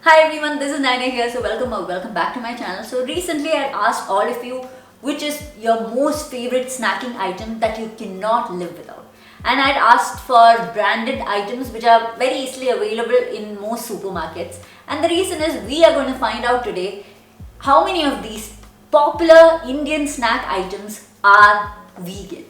Hi everyone, this is Naina here. So welcome back to my channel. So recently I asked all of you which is your most favorite snacking item that you cannot live without. And I'd asked for branded items which are very easily available in most supermarkets. And the reason is we are going to find out today how many of these popular Indian snack items are vegan.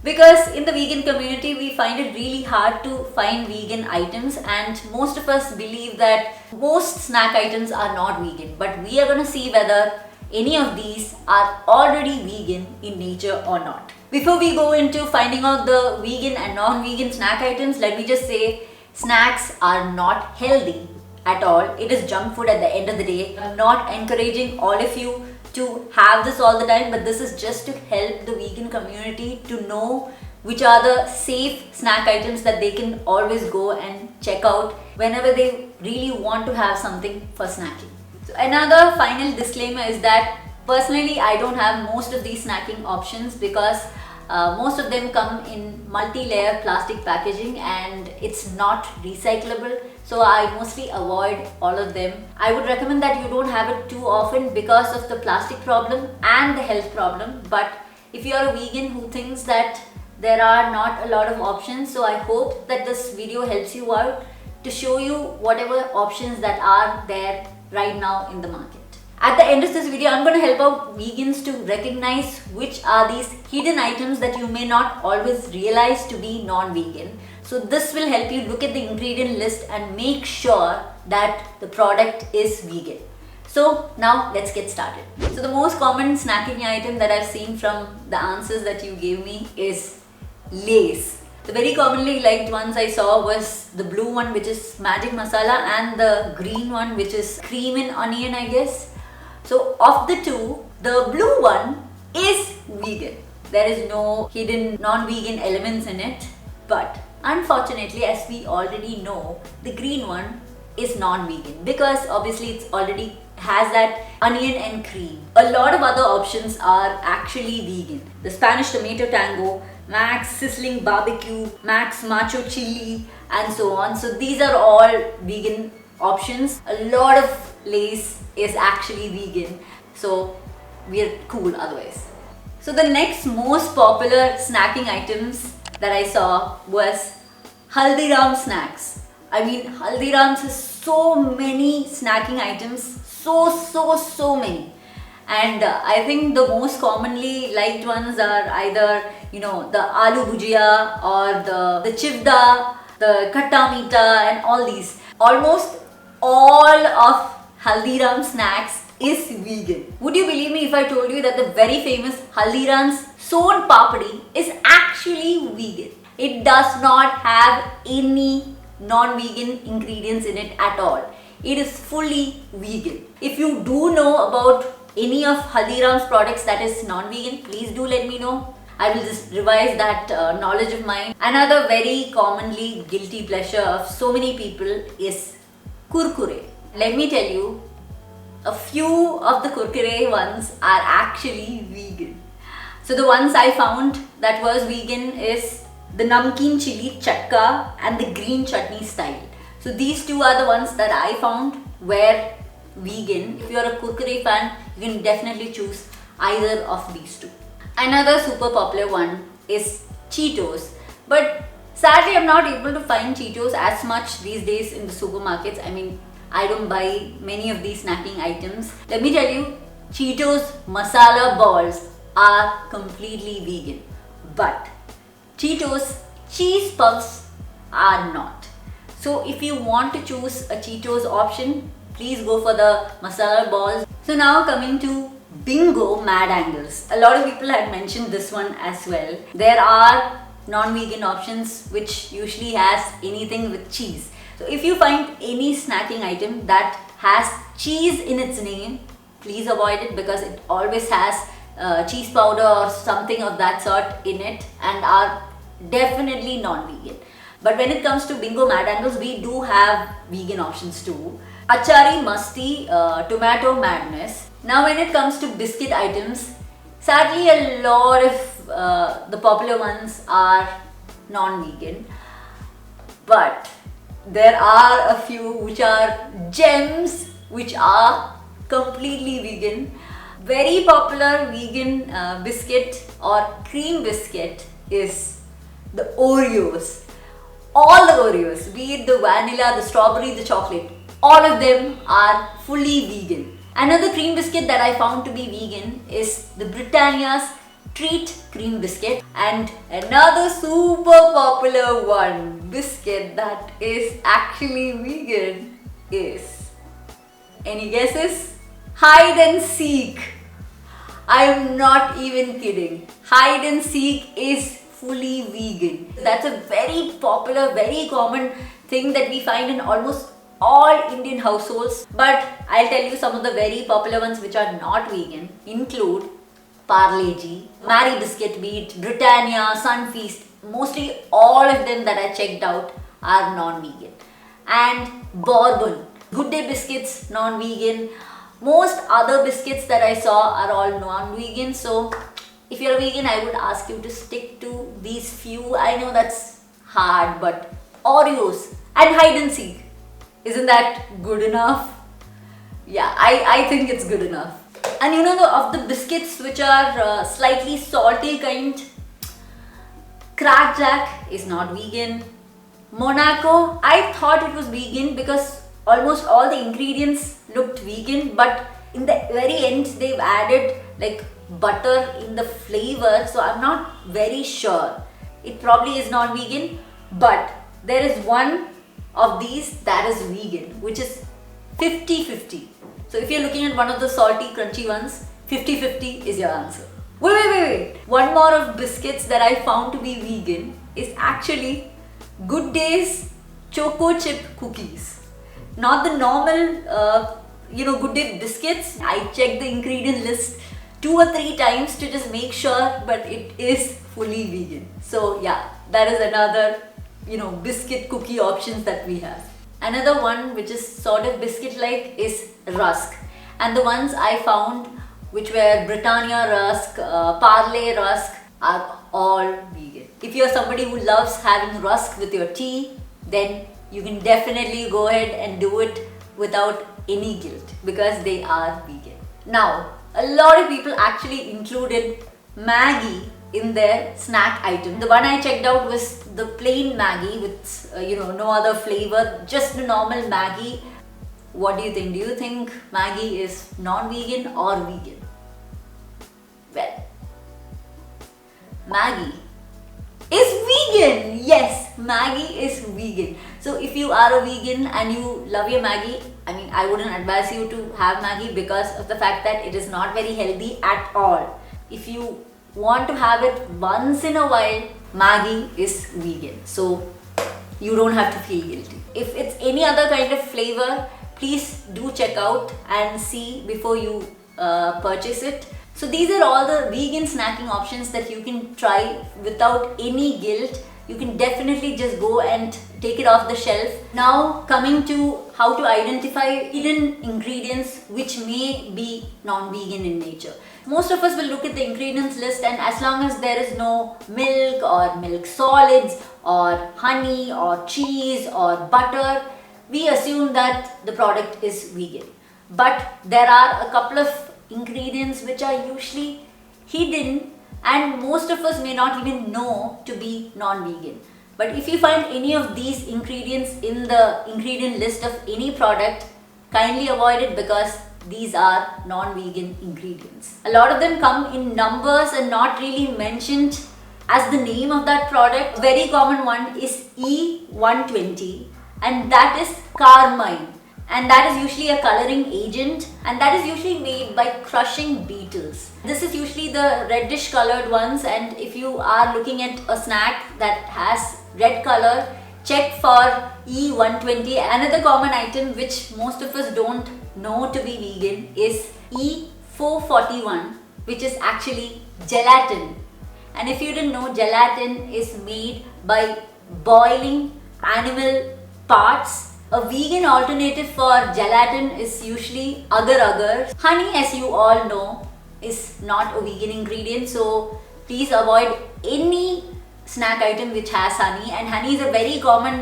Because in the vegan community, we find it really hard to find vegan items, and most of us believe that most snack items are not vegan. But we are going to see whether any of these are already vegan in nature or not. Before we go into finding out the vegan and non-vegan snack items, let me just say snacks are not healthy at all. It is junk food at the end of the day. I'm not encouraging all of you to have this all the time, but this is just to help the vegan community to know which are the safe snack items that they can always go and check out whenever they really want to have something for snacking. So another final disclaimer is that personally I don't have most of these snacking options because most of them come in multi-layer plastic packaging and it's not recyclable, so I mostly avoid all of them. I would recommend that you don't have it too often because of the plastic problem and the health problem, but if you are a vegan who thinks that there are not a lot of options, so I hope that this video helps you out to show you whatever options that are there right now in the market. At the end of this video, I'm going to help out vegans to recognize which are these hidden items that you may not always realize to be non-vegan. So this will help you look at the ingredient list and make sure that the product is vegan. So now let's get started. So the most common snacking item that I've seen from the answers that you gave me is Lay's. The very commonly liked ones I saw was the blue one, which is magic masala, and the green one, which is cream and onion, I guess. So of the two, the blue one is vegan. There is no hidden non-vegan elements in it. But unfortunately, as we already know, the green one is non-vegan because obviously it's already has that onion and cream. A lot of other options are actually vegan. The Spanish tomato tango, Max sizzling barbecue, Max macho chili, and so on. So these are all vegan options. A lot of Lay's is actually vegan, so we're cool otherwise. So the next most popular snacking items that I saw was Haldiram snacks. I mean, Haldiram's has so many snacking items, so many. And I think the most commonly liked ones are either, the aloo bhujia or the chivda, the khatta meetha, and all these. Almost all of Haldiram snacks is vegan. Would you believe me if I told you that the very famous Haldiram's Son Papdi is actually vegan? It does not have any non-vegan ingredients in it at all. It is fully vegan. If you do know about any of Haldiram's products that is non-vegan, please do let me know. I will just revise that knowledge of mine. Another very commonly guilty pleasure of so many people is Kurkure. Let me tell you, a few of the Kurkure ones are actually vegan. So the ones I found that was vegan is the Namkeen Chili Chatka and the Green Chutney style. So these two are the ones that I found were vegan. If you are a Kurkure fan, you can definitely choose either of these two. Another super popular one is Cheetos. But sadly, I'm not able to find Cheetos as much these days in the supermarkets. I mean, I don't buy many of these snacking items. Let me tell you, Cheetos masala balls are completely vegan. But Cheetos cheese puffs are not. So if you want to choose a Cheetos option, please go for the masala balls. So now coming to Bingo Mad Angles. A lot of people had mentioned this one as well. There are non-vegan options which usually has anything with cheese. So if you find any snacking item that has cheese in its name, please avoid it because it always has cheese powder or something of that sort in it and are definitely non-vegan. But when it comes to Bingo Mad Angles, we do have vegan options too. Achari Masti Tomato Madness. Now when it comes to biscuit items, sadly a lot of the popular ones are non-vegan. But there are a few which are gems, which are completely vegan. Very popular vegan biscuit or cream biscuit is the Oreos. All the Oreos, be it the vanilla, the strawberry, the chocolate, all of them are fully vegan. Another cream biscuit that I found to be vegan is the Britannia's Treat cream biscuit, and another super popular one biscuit that is actually vegan is, any guesses? Hide and Seek. I am not even kidding. Hide and Seek is fully vegan. That's a very popular, very common thing that we find in almost all Indian households. But I'll tell you some of the very popular ones which are not vegan include Parle G, Marie Biscuit, be it Britannia, Sunfeast. Mostly all of them that I checked out are non-vegan. And Bourbon, Good Day Biscuits, non-vegan. Most other biscuits that I saw are all non-vegan. So if you're a vegan, I would ask you to stick to these few. I know that's hard, but Oreos and Hide and Seek. Isn't that good enough? Yeah, I think it's good enough. And you know, of the biscuits which are slightly salty kind, Crack Jack is not vegan. Monaco, I thought it was vegan because almost all the ingredients looked vegan, but in the very end they've added like butter in the flavor, so I'm not very sure. It probably is not vegan, but there is one of these that is vegan, which is 50-50. So if you're looking at one of the salty crunchy ones, 50-50 is your answer. Wait. One more of biscuits that I found to be vegan is actually Good Day's Choco Chip Cookies. Not the normal, Good Day biscuits. I checked the ingredient list 2 or 3 times to just make sure, but it is fully vegan. So yeah, that is another, biscuit cookie options that we have. Another one which is sort of biscuit-like is Rusk. And the ones I found which were Britannia Rusk, Parle Rusk are all vegan. If you're somebody who loves having rusk with your tea, then you can definitely go ahead and do it without any guilt because they are vegan. Now, a lot of people actually included Maggi in their snack item. The one I checked out was the plain Maggi with no other flavor, just the normal Maggi. What do you think? Do you think Maggi is non-vegan or vegan? Well, Maggi is vegan. Yes, Maggi is vegan. So if you are a vegan and you love your Maggi, I wouldn't advise you to have Maggi because of the fact that it is not very healthy at all. If you want to have it once in a while, Maggi is vegan. So you don't have to feel guilty. If it's any other kind of flavor, please do check out and see before you purchase it. So these are all the vegan snacking options that you can try without any guilt. You can definitely just go and take it off the shelf. Now coming to how to identify hidden ingredients which may be non-vegan in nature. Most of us will look at the ingredients list, and as long as there is no milk or milk solids or honey or cheese or butter, we assume that the product is vegan. But there are a couple of ingredients which are usually hidden and most of us may not even know to be non-vegan. But if you find any of these ingredients in the ingredient list of any product, kindly avoid it because these are non-vegan ingredients. A lot of them come in numbers and not really mentioned as the name of that product. A very common one is E120 and that is carmine. And that is usually a coloring agent and that is usually made by crushing beetles. This is usually the reddish colored ones, and if you are looking at a snack that has red color, check for E120. Another common item which most of us don't know to be vegan is E441, which is actually gelatin. And if you didn't know, gelatin is made by boiling animal parts. A vegan alternative for gelatin is usually agar-agar. Honey, as you all know, is not a vegan ingredient, so please avoid any snack item which has honey, and honey is a very common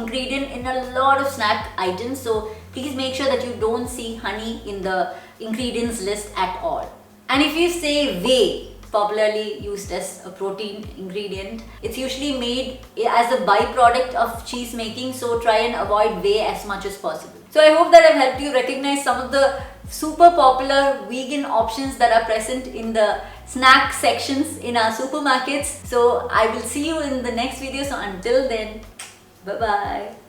ingredient in a lot of snack items, so please make sure that you don't see honey in the ingredients list at all. And if you say whey, popularly used as a protein ingredient, it's usually made as a byproduct of cheese making, so try and avoid whey as much as possible. So I hope that I've helped you recognize some of the super popular vegan options that are present in the snack sections in our supermarkets. So I will see you in the next video. So until then, bye bye.